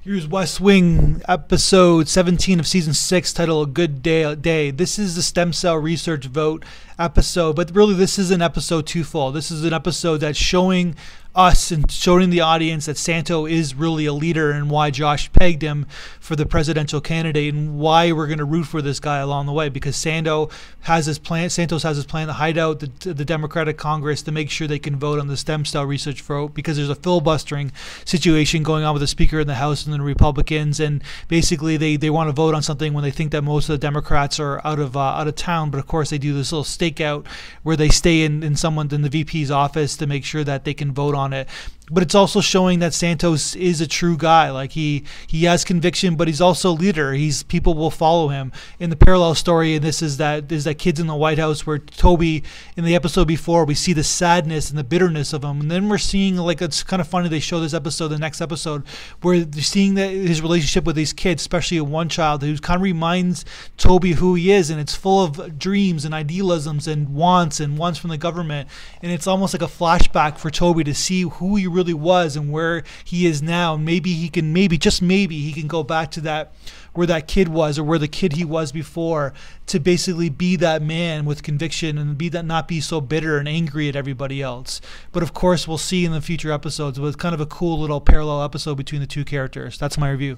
Here's West Wing, episode 17 of season 6, titled A Good Day. This is the stem cell research vote episode, but really this is an episode twofold. This is an episode that's showing us and showing the audience that Santo is really a leader and why Josh pegged him for the presidential candidate and why we're going to root for this guy along the way, because Santos has his plan to hide out the Democratic Congress to make sure they can vote on the stem cell research vote, because there's a filibustering situation going on with the Speaker in the House and the Republicans, and basically they want to vote on something when they think that most of the Democrats are out of town. But of course they do this little stakeout where they stay in the VP's office to make sure that they can vote on it. But it's also showing that Santos is a true guy. Like he has conviction, but he's also a leader. People will follow him. In the parallel story, and this is that kids in the White House, where Toby, in the episode before, we see the sadness and the bitterness of him, and then we're seeing, like, it's kind of funny they show this episode, the next episode, where they're seeing that his relationship with these kids, especially one child who kind of reminds Toby who he is, and it's full of dreams and idealisms and wants from the government, and it's almost like a flashback for Toby to see who he really was and where he is now. And maybe he can go back to that, where that kid was, or where the kid he was before, to basically be that man with conviction and not be so bitter and angry at everybody else. But of course we'll see in the future episodes, with kind of a cool little parallel episode between the two characters. That's my review.